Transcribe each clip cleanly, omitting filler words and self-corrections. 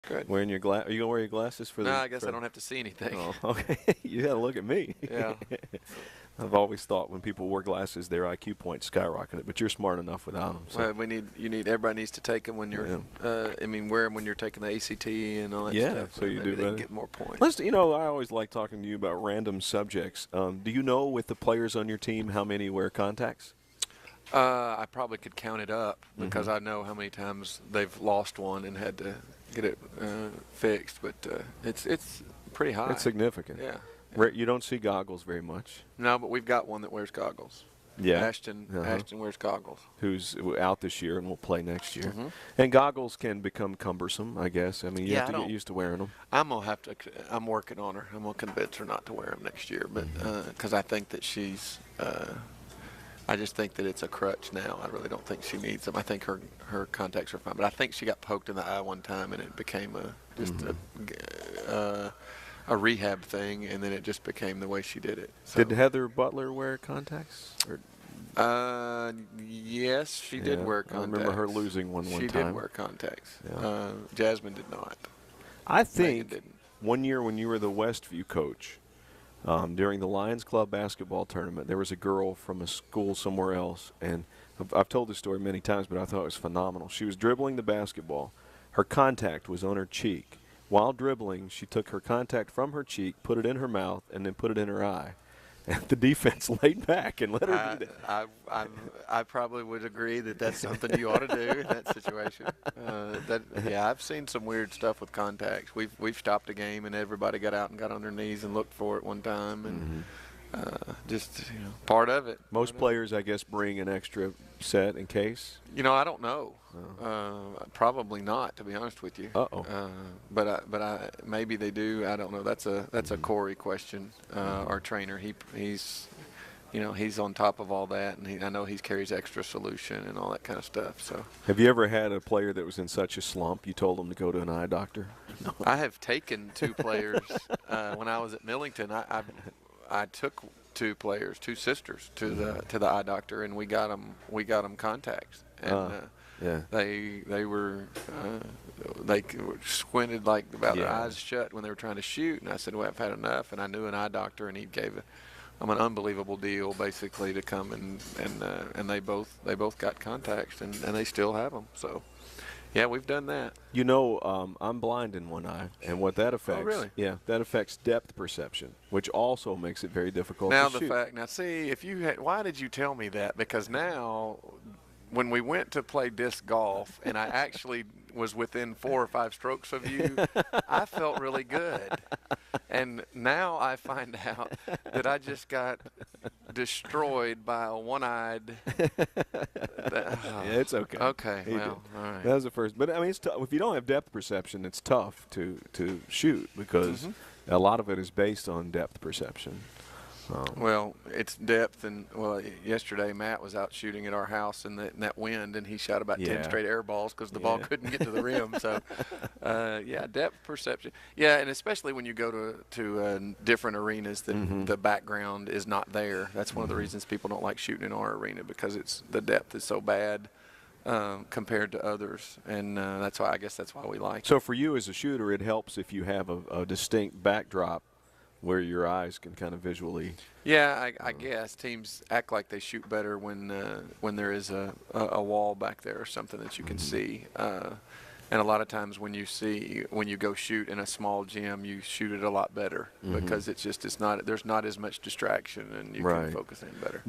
Good. Wearing your Are you gonna wear your glasses for the? No, I guess I don't have to see anything. Oh, okay. You gotta look at me. Yeah. I've always thought when people wear glasses, their IQ points skyrocketed, but you're smart enough without them. So. Well, everybody needs to take them when you're, wear them when you're taking the ACT and all that stuff. Yeah, so you do they better. can get more points. Listen, I always like talking to you about random subjects. Do you know with the players on your team how many wear contacts? I probably could count it up because I know how many times they've lost one and had to get it fixed, but it's pretty high. It's significant. Yeah. You don't see goggles very much. No, but we've got one that wears goggles. Yeah. Ashton wears goggles. Who's out this year and will play next year. And goggles can become cumbersome, I guess. I mean, you have to get used to wearing them. I'm working on her. I'm gonna convince her not to wear them next year, but because I think that she's. I just think that it's a crutch now. I really don't think she needs them. I think her contacts are fine, but I think she got poked in the eye one time and it became a rehab thing, and then it just became the way she did it. So. Did Heather Butler wear contacts? Yes, she did wear contacts. I remember her losing one she time. She did wear contacts. Yeah. Jasmine did not. I think one year when you were the Westview coach, during the Lions Club basketball tournament, there was a girl from a school somewhere else, and I've told this story many times, but I thought it was phenomenal. She was dribbling the basketball. Her contact was on her cheek. While dribbling, she took her contact from her cheek, put it in her mouth, and then put it in her eye. And the defense laid back and let her do that. I probably would agree that that's something you ought to do in that situation. I've seen some weird stuff with contacts. We've stopped a game and everybody got out and got on their knees and looked for it one time, and part of it. Most players, I guess, bring an extra set in case. I don't know. Probably not, to be honest with you. But maybe they do. I don't know. That's a Corey question. Our trainer, he's on top of all that, and I know he carries extra solution and all that kind of stuff. So. Have you ever had a player that was in such a slump you told him to go to an eye doctor? No. I have taken two players when I was at Millington. I took two sisters, to the eye doctor, and we got them contacts, and they were squinted like about their eyes shut when they were trying to shoot, and I said, well, I've had enough, and I knew an eye doctor, and he gave them an unbelievable deal basically to come and they both got contacts, and they still have them. So. Yeah, we've done that. I'm blind in one eye, and what that affects. Oh, really? Yeah, that affects depth perception, which also makes it very difficult to shoot. Why did you tell me that? Because now, when we went to play disc golf, and I actually was within 4 or 5 strokes of you, I felt really good. And now I find out that I just got destroyed by a one-eyed. Yeah, it's okay. Okay, well, all right. That was the first. But, I mean, it's if you don't have depth perception, it's tough to shoot because a lot of it is based on depth perception. Well, it's depth, and yesterday Matt was out shooting at our house in that wind, and he shot about 10 straight air balls because the ball couldn't get to the rim. So, depth perception. Yeah, and especially when you go to different arenas, the background is not there. That's one of the reasons people don't like shooting in our arena, because the depth is so bad compared to others, and that's why we like it. So for you as a shooter, it helps if you have a distinct backdrop where your eyes can kind of visually. Yeah, I guess teams act like they shoot better when there is a wall back there or something that you can see. And a lot of times when you go shoot in a small gym, you shoot it a lot better because there's not as much distraction, and you can focus in better.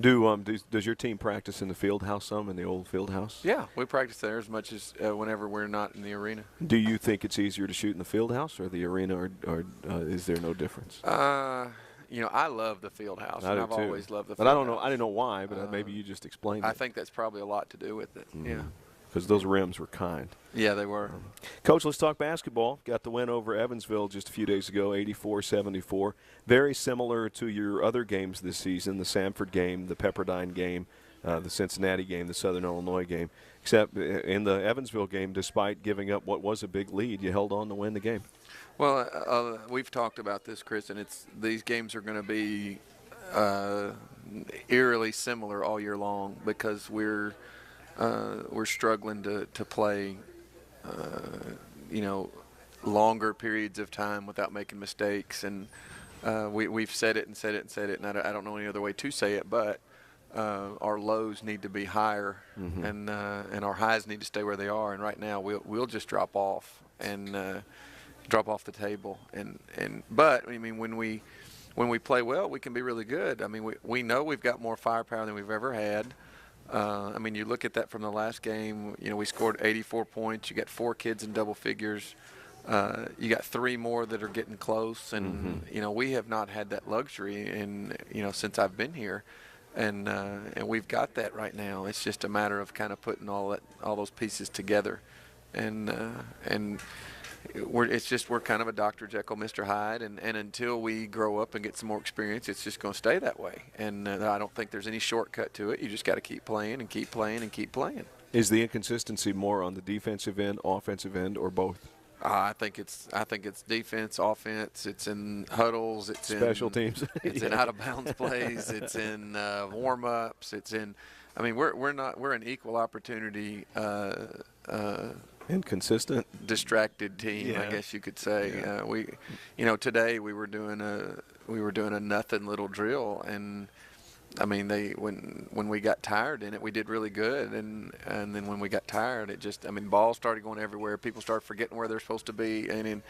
Does your team practice in the field house some, in the old field house? Yeah, we practice there as much as whenever we're not in the arena. Do you think it's easier to shoot in the field house or the arena, or is there no difference? I love the field house, and I've always loved the field house. But I didn't know why, but maybe you just explained it. I think that's probably a lot to do with it, yeah. Because those rims were kind. Yeah, they were. Coach, let's talk basketball. Got the win over Evansville just a few days ago, 84-74. Very similar to your other games this season, the Samford game, the Pepperdine game, the Cincinnati game, the Southern Illinois game. Except in the Evansville game, despite giving up what was a big lead, you held on to win the game. Well, we've talked about this, Chris, and these games are going to be eerily similar all year long because we're struggling to play, longer periods of time without making mistakes. And we've said it and said it and said it, and I don't know any other way to say it, but our lows need to be higher, and our highs need to stay where they are. And right now we'll just drop off and drop off the table. But I mean, when we play well, we can be really good. I mean, we know we've got more firepower than we've ever had. I mean, you look at that from the last game. You know, we scored 84 points. You got 4 kids in double figures. You got 3 more that are getting close, and you know, we have not had that luxury since I've been here, and we've got that right now. It's just a matter of kind of putting all those pieces together, and we're kind of a Dr. Jekyll, Mr. Hyde, and until we grow up and get some more experience, it's just going to stay that way. And I don't think there's any shortcut to it. You just got to keep playing and keep playing and keep playing. Is the inconsistency more on the defensive end, offensive end, or both? I think it's defense, offense. It's in huddles. It's special teams. It's in out of bounds plays. It's in warm ups. It's in. I mean, we're an equal opportunity. Inconsistent, distracted team, I guess you could say. Today we were doing a nothing little drill, and I mean, when we got tired in it, we did really good, and then when we got tired, balls started going everywhere. People started forgetting where they're supposed to be, and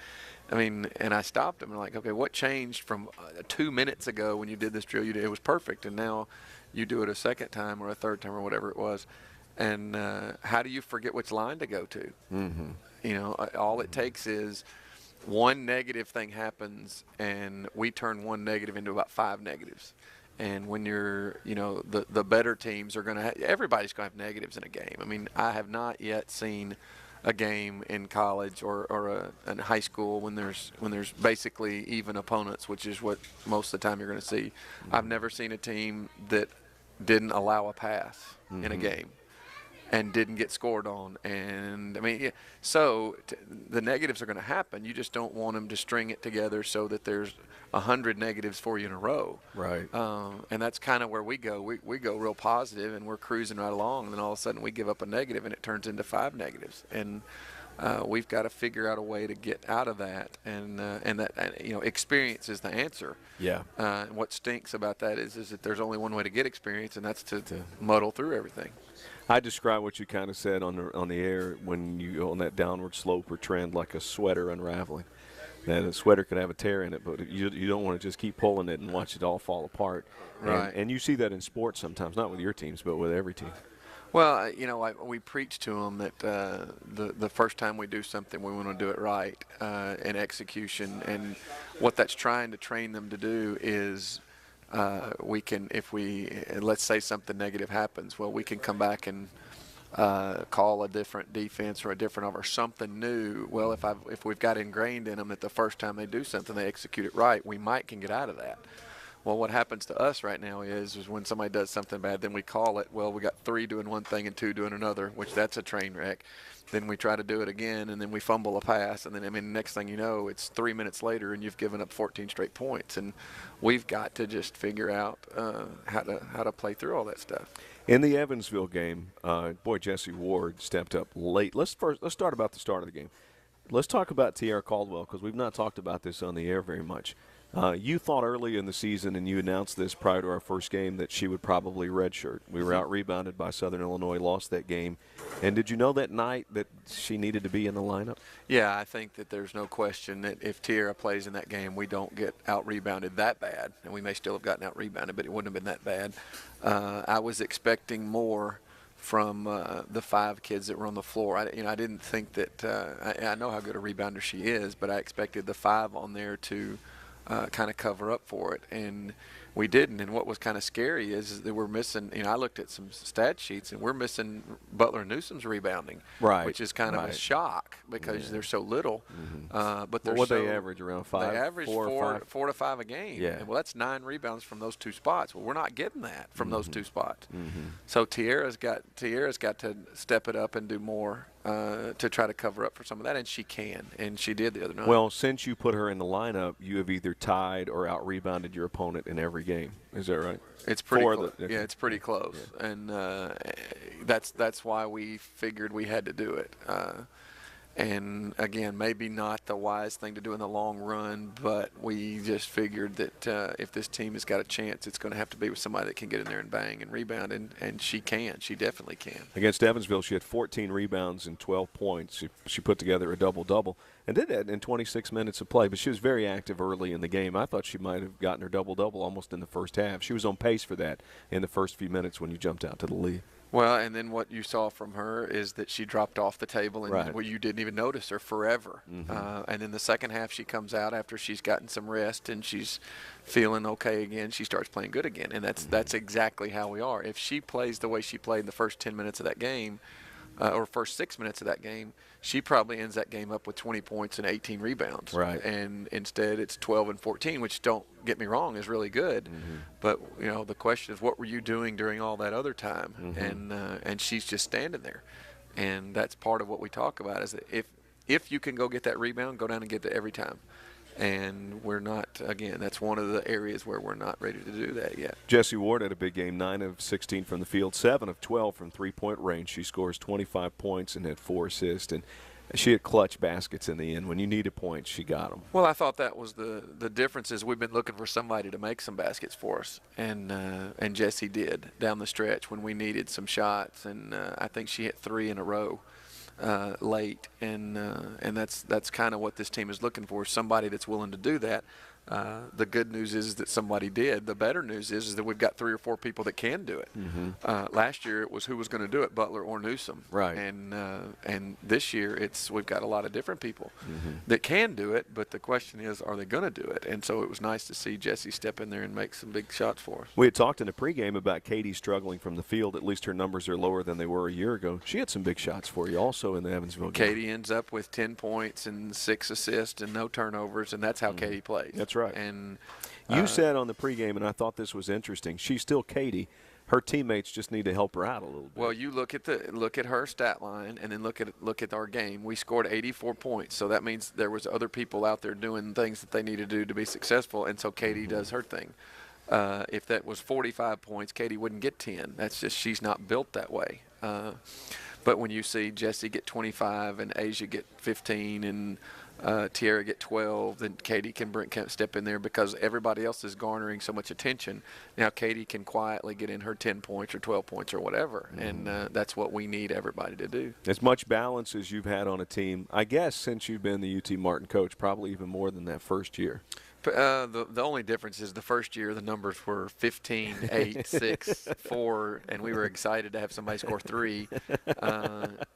I stopped them and like, okay, what changed from 2 minutes ago when you did this drill? It was perfect, and now you do it a second time or a third time or whatever it was. And how do you forget which line to go to? You know, all it takes is one negative thing happens, and we turn one negative into about 5 negatives. And when you're, the better teams are going to everybody's going to have negatives in a game. I mean, I have not yet seen a game in college or in high school when there's basically even opponents, which is what most of the time you're going to see. I've never seen a team that didn't allow a pass in a game and didn't get scored on. And I mean, the negatives are going to happen. You just don't want them to string it together so that there's 100 negatives for you in a row. Right. And that's kind of where we go. We go real positive, and we're cruising right along, and then all of a sudden we give up a negative, and it turns into 5 negatives. And we've got to figure out a way to get out of that, and experience is the answer. Yeah. What stinks about that is that there's only one way to get experience, and that's to muddle through everything. I describe what you kind of said on the air when you go on that downward slope or trend, like a sweater unraveling. That a sweater could have a tear in it, but you don't want to just keep pulling it and watch it all fall apart. Right. And you see that in sports sometimes, not with your teams, but with every team. Well, we preach to them that the first time we do something, we want to do it right in execution. And what that's trying to train them to do is let's say something negative happens, well, we can come back and call a different defense or something new. Well, if we've got ingrained in them that the first time they do something, they execute it right, we can get out of that. Well, what happens to us right now is when somebody does something bad, then we call it, well, we got 3 doing one thing and 2 doing another, which that's a train wreck. Then we try to do it again, and then we fumble a pass, and then, next thing you know, it's 3 minutes later, and you've given up 14 straight points. And we've got to just figure out how to play through all that stuff. In the Evansville game, Jesse Ward stepped up late. Let's start about the start of the game. Let's talk about Tierra Caldwell, because we've not talked about this on the air very much. You thought early in the season, and you announced this prior to our first game, that she would probably redshirt. We were out-rebounded by Southern Illinois, lost that game. And did you know that night that she needed to be in the lineup? Yeah, I think that there's no question that if Tierra plays in that game, we don't get out-rebounded that bad. And we may still have gotten out-rebounded, but it wouldn't have been that bad. I was expecting more from the 5 kids that were on the floor. I didn't think that I know how good a rebounder she is, but I expected the 5 on there to kind of cover up for it, and we didn't. And what was kind of scary is that we're missing, I looked at some stat sheets, and we're missing Butler and Newsom's rebounding, right, which is kind of a shock because they're so little. But they're what they average around 5? They average 4 to 5 a game. Yeah. Well, that's 9 rebounds from those 2 spots. Well, we're not getting that from those 2 spots. So Tierra's got to step it up and do more to try to cover up for some of that, and she can, and she did the other night. Well, since you put her in the lineup, you have either tied or out-rebounded your opponent in every game. Is that right? It's pretty close. Yeah, it's pretty close, and that's why we figured we had to do it. And again, maybe not the wise thing to do in the long run, but we just figured that if this team has got a chance, it's going to have to be with somebody that can get in there and bang and rebound, and she can. She definitely can. Against Evansville, she had 14 rebounds and 12 points. She put together a double-double and did that in 26 minutes of play, but she was very active early in the game. I thought she might have gotten her double-double almost in the first half. She was on pace for that in the first few minutes when you jumped out to the lead. Well, and then what you saw from her is that she dropped off the table, and where you didn't even notice her forever. And then the second half, she comes out after she's gotten some rest and she's feeling okay again. She starts playing good again, and that's exactly how we are. If she plays the way she played in the first 10 minutes of that game, or first 6 minutes of that game, she probably ends that game up with 20 points and 18 rebounds. Right. And instead it's 12 and 14, which, don't get me wrong, is really good. But, the question is, what were you doing during all that other time? And she's just standing there. And that's part of what we talk about, is that if you can go get that rebound, go down and get it every time. And we're not, again, that's one of the areas where we're not ready to do that yet. Jessie Ward had a big game, 9 of 16 from the field, 7 of 12 from three-point range. She scores 25 points and had 4 assists. And she had clutch baskets in the end. When you needed points, she got them. Well, I thought that was the difference, is we've been looking for somebody to make some baskets for us. And Jessie did down the stretch when we needed some shots. And I think she hit 3 in a row. Late, and that's kind of what this team is looking for, somebody that's willing to do that. The good news is that somebody did. The better news is that we've got 3 or 4 people that can do it. Last year it was who was going to do it, Butler or Newsom. Right. And this year we've got a lot of different people that can do it, but the question is, are they going to do it? And so it was nice to see Jessie step in there and make some big shots for us. We had talked in the pregame about Katie struggling from the field. At least her numbers are lower than they were a year ago. She had some big shots for you also in the Evansville game. Katie ends up with 10 points and 6 assists and no turnovers, and that's how Katie plays. That's right. And you said on the pregame, and I thought this was interesting, she's still Katie. Her teammates just need to help her out a little bit. Well, you look at her stat line, and then look at our game. We scored 84 points, so that means there was other people out there doing things that they need to do to be successful, and so Katie does her thing. If that was 45 points, Katie wouldn't get 10. That's just, she's not built that way. But when you see Jessie get 25 and Asia get 15 and Tiara get 12, then Katie can step in there, because everybody else is garnering so much attention. Now Katie can quietly get in her 10 points or 12 points or whatever, and that's what we need everybody to do. As much balance as you've had on a team, I guess, since you've been the UT Martin coach, probably even more than that first year. The only difference is the first year the numbers were 15, 8, 6, 4, and we were excited to have somebody score 3.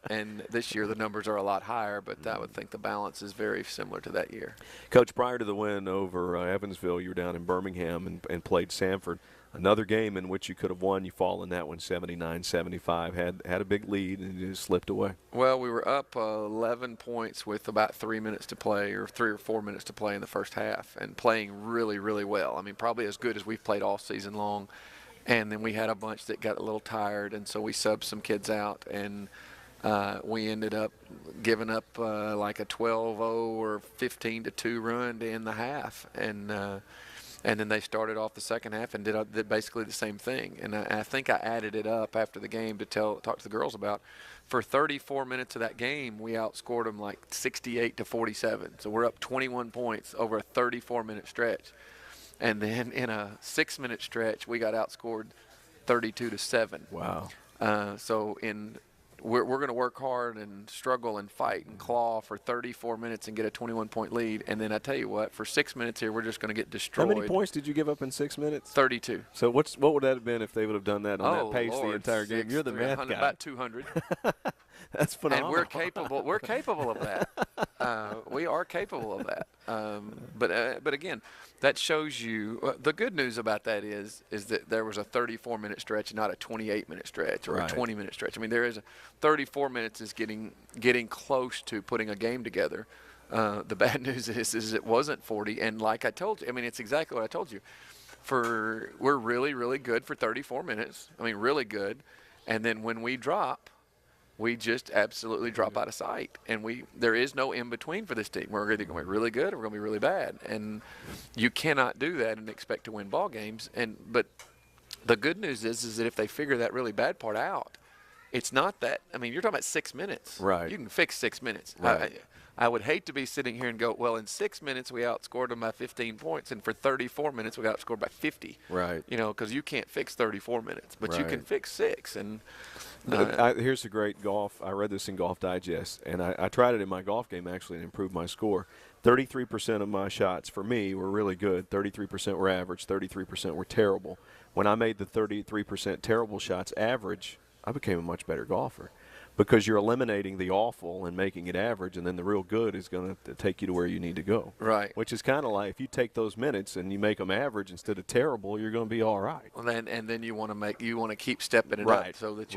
And this year the numbers are a lot higher, but I would think the balance is very similar to that year. Coach, prior to the win over Evansville, you were down in Birmingham and played Samford. Another game in which you could have won. You fall in that one 79-75. Had a big lead and you just slipped away. Well, we were up 11 points with about 3 minutes to play, or 3 or 4 minutes to play in the first half, and playing really, really well. I mean, probably as good as we've played all season long. And then we had a bunch that got a little tired, and so we subbed some kids out, and we ended up giving up like a 12-0 or 15-2 run to end the half. And then they started off the second half and did basically the same thing. And I think I added it up after the game to talk to the girls about. For 34 minutes of that game, we outscored them like 68-47. So we're up 21 points over a 34-minute stretch. And then in a 6-minute stretch, we got outscored 32-7. Wow. So we're going to work hard and struggle and fight and claw for 34 minutes and get a 21-point lead. And then I tell you what, for 6 minutes here, we're just going to get destroyed. How many points did you give up in 6 minutes? 32. So what would that have been if they would have done that on that pace the entire game? You're the math guy. About 200. That's phenomenal. And we're capable of that. We are capable of that. But again, that shows you the good news about that is that there was a 34-minute stretch, not a 28-minute stretch or a 20-minute stretch. I mean, there is 34 minutes is getting close to putting a game together. The bad news is it wasn't 40, and like I told you, I mean, it's exactly what I told you. We're really, really good for 34 minutes. I mean, really good. And then when we drop, we just absolutely drop out of sight, and there is no in between for this team. We're either going to be really good or we're going to be really bad, and you cannot do that and expect to win ball games. But the good news is that if they figure that really bad part out, it's not that. I mean, you're talking about 6 minutes. Right. You can fix 6 minutes. Right. I would hate to be sitting here and go, well, in 6 minutes we outscored them by 15 points, and for 34 minutes we got outscored by 50. Right. You know, because you can't fix 34 minutes, but you can fix 6. And here's a great golf. I read this in Golf Digest, and I tried it in my golf game actually and improved my score. 33% of my shots for me were really good. 33% were average. 33% were terrible. When I made the 33% terrible shots average, I became a much better golfer. Because you're eliminating the awful and making it average, and then the real good is going to take you to where you need to go. Right. Which is kind of like if you take those minutes and you make them average instead of terrible, you're going to be all right. Well, then you want to keep stepping it up so that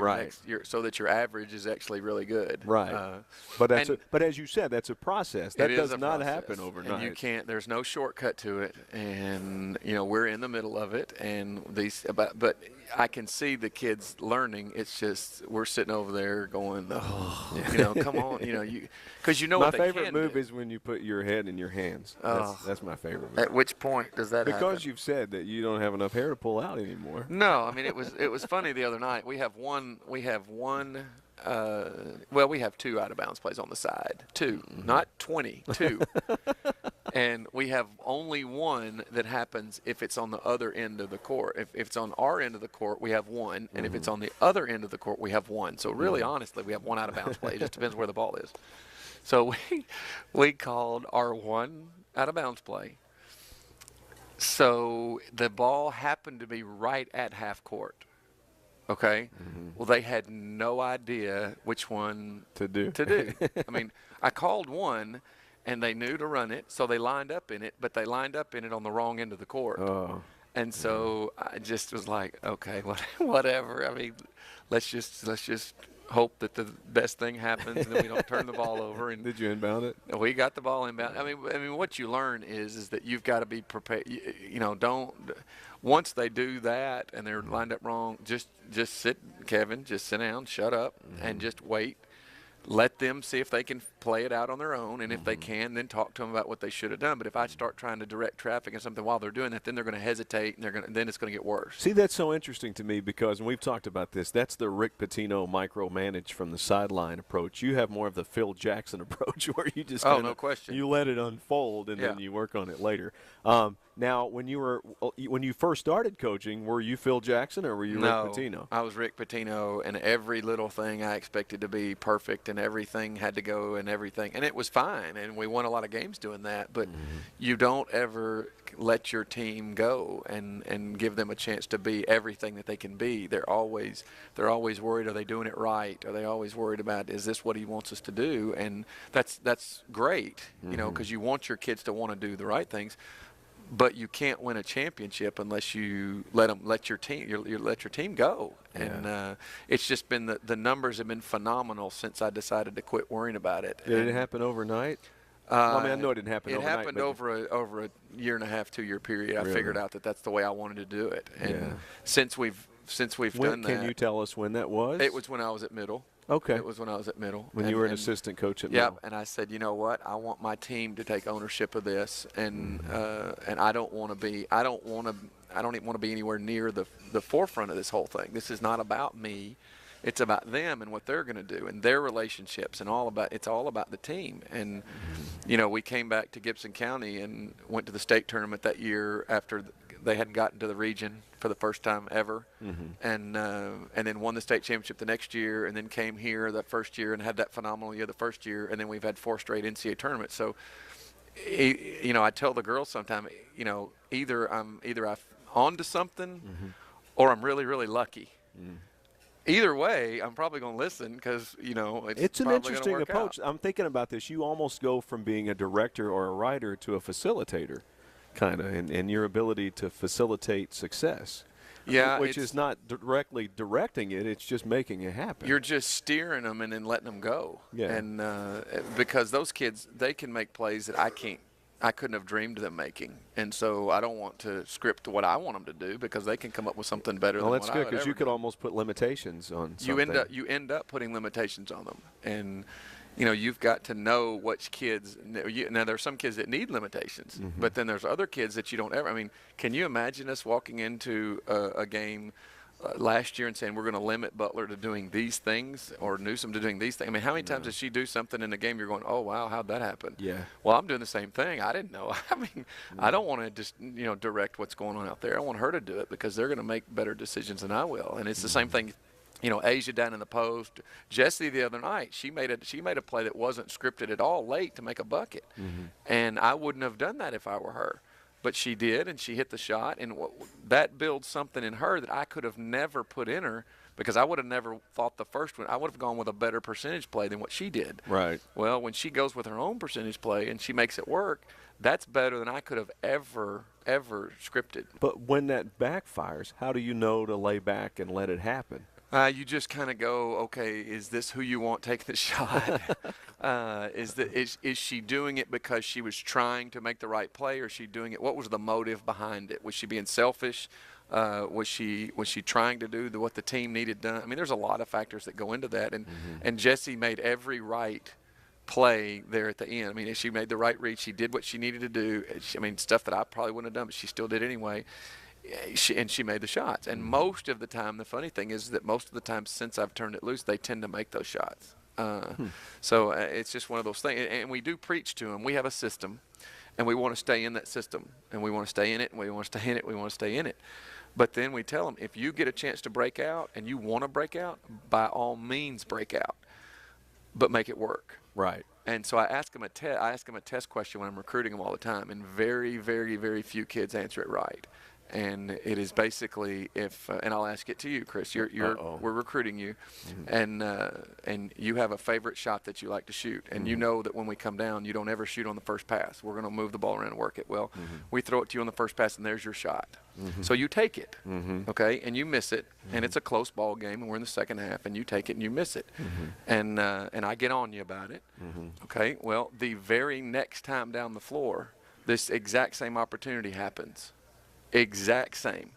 so that your average is actually really good. Right. But as you said, that's a process. That does not happen overnight. And you can't. There's no shortcut to it. And we're in the middle of it. And but I can see the kids learning. It's just we're sitting over there going, oh, come on, because what they can do. My favorite move is when you put your head in your hands. That's my favorite move. At which point does that happen? Because you've said that you don't have enough hair to pull out anymore. No, I mean it was funny the other night. We have one. We have 2 out of bounds plays on the side. 2, not 20. 2. And we have only one that happens if it's on the other end of the court. If it's on our end of the court, we have 1. And if it's on the other end of the court, we have 1. So really, honestly, we have 1 out of bounds play. It just depends where the ball is. So we called our 1 out of bounds play. So the ball happened to be right at half court. Okay. Well, they had no idea which one to do. I mean, I called 1. And they knew to run it, so they lined up in it, but they lined up in it on the wrong end of the court. Oh. And so I just was like, okay, whatever. I mean, let's just hope that the best thing happens and then we don't turn the ball over. And did you inbound it? We got the ball inbound. I mean, what you learn is that you've got to be prepared. Don't. Once they do that and they're lined up wrong, just sit, Kevin. Just sit down, shut up, and just wait. Let them see if they can play it out on their own, and if they can, then talk to them about what they should have done. But if I start trying to direct traffic and something while they're doing that, then they're going to hesitate, and then it's going to get worse. See, that's so interesting to me because, and we've talked about this, that's the Rick Pitino micromanage from the sideline approach. You have more of the Phil Jackson approach where you just no question. You let it unfold, and then you work on it later. Now, when you first started coaching, were you Phil Jackson or were you Rick Pitino? I was Rick Pitino, and every little thing I expected to be perfect, and everything had to go and everything. And it was fine, and we won a lot of games doing that. But you don't ever let your team go and give them a chance to be everything that they can be. They're always worried, are they doing it right? Are they always worried about, is this what he wants us to do? And that's great, because you want your kids to want to do the right things. But you can't win a championship unless you let your team go. And it's just been the numbers have been phenomenal since I decided to quit worrying about it. Did it happen overnight? I know it didn't happen overnight. It happened over a year and a half, 2 year period. I figured out that that's the way I wanted to do it. And since we've done that. Can you tell us when that was? It was when I was at middle. Okay. It was when I was at middle. When you were an assistant coach at middle. Yep. And I said, you know what? I want my team to take ownership of this, and I don't want to be. I don't even want to be anywhere near the forefront of this whole thing. This is not about me. It's about them and what they're going to do and their relationships and it's all about the team. And we came back to Gibson County and went to the state tournament that year after they hadn't gotten to the region for the first time ever, and then won the state championship the next year, and then came here that first year and had that phenomenal year the first year, and then we've had 4 straight NCAA tournaments. So, I tell the girls sometimes, either I'm on to something, or I'm really, really lucky. Either way, I'm probably going to listen because, it's an interesting approach. I'm thinking about this. You almost go from being a director or a writer to a facilitator, kind of, and your ability to facilitate success. Yeah, which is not directly directing it; it's just making it happen. You're just steering them and then letting them go. Yeah. And because those kids, they can make plays that I couldn't have dreamed of them making, and so I don't want to script what I want them to do because they can come up with something better. Well, that's good because you could almost put limitations on something. You end up putting limitations on them, and you've got to know which kids. Now there are some kids that need limitations, but then there's other kids that you don't ever. I mean, can you imagine us walking into a game last year and saying we're going to limit Butler to doing these things or Newsom to doing these things. I mean, how many times does she do something in the game you're going, oh, wow, how'd that happen? Yeah. Well, I'm doing the same thing. I didn't know. I mean, I don't want to just, direct what's going on out there. I want her to do it because they're going to make better decisions than I will. And it's the same thing. Asia down in the post. Jessie the other night, she made a play that wasn't scripted at all late to make a bucket. And I wouldn't have done that if I were her. But she did, and she hit the shot, and that builds something in her that I could have never put in her because I would have never thought the first one. I would have gone with a better percentage play than what she did. Right. Well, when she goes with her own percentage play and she makes it work, that's better than I could have ever scripted. But when that backfires, how do you know to lay back and let it happen? You just kind of go, okay, is this who you want taking the shot? Is she doing it because she was trying to make the right play, or is she doing it? What was the motive behind it? Was she being selfish? Was she trying to do what the team needed done? I mean, there's a lot of factors that go into that, and Jessie made every right play there at the end. I mean, she made the right read. She did what she needed to do. Stuff that I probably wouldn't have done, but she still did anyway. She made the shots. And most of the time, the funny thing is that most of the time since I've turned it loose, they tend to make those shots. So it's just one of those things. And we do preach to them. We have a system, and we want to stay in that system. And we want to stay in it, and we want to stay in it, we want to stay in it. But then we tell them, if you get a chance to break out and you want to break out, by all means break out. But make it work. Right. And so I ask them a test question when I'm recruiting them all the time, and very, very, very few kids answer it right. And it is basically and I'll ask it to you, Chris. We're recruiting you, and you have a favorite shot that you like to shoot, and you know that when we come down, you don't ever shoot on the first pass. We're going to move the ball around and work it. Well, we throw it to you on the first pass, and there's your shot. So you take it, okay, and you miss it, and it's a close ball game, and we're in the second half, and you take it and you miss it, and I get on you about it. Okay, well, the very next time down the floor, this exact same opportunity happens. Exact same.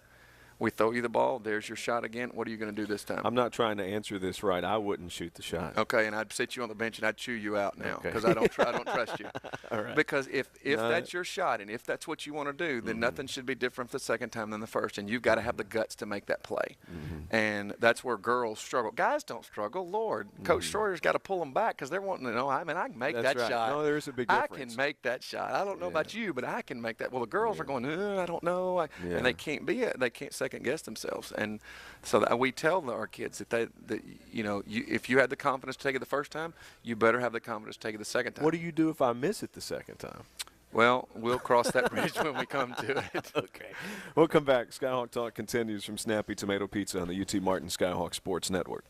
We throw you the ball. There's your shot again. What are you going to do this time? I'm not trying to answer this right. I wouldn't shoot the shot. Okay, and I'd sit you on the bench and I'd chew you out now because I don't trust you. All right. Because if that's your shot and if that's what you want to do, then nothing should be different the second time than the first, and you've got to have the guts to make that play. And that's where girls struggle. Guys don't struggle. Lord, Coach Sawyer's got to pull them back because they're wanting to know. I mean, I can make that's that right. shot. No, there's a big difference. I can make that shot. I don't know about you, but I can make that. Well, the girls are going, I don't know, and they can't they can't second guess themselves. And so we tell our kids that if you had the confidence to take it the first time, you better have the confidence to take it the second time. What do you do if I miss it the second time? Well, we'll cross that bridge when we come to it. Okay. We'll come back. Skyhawk Talk continues from Snappy Tomato Pizza on the UT Martin Skyhawk Sports Network.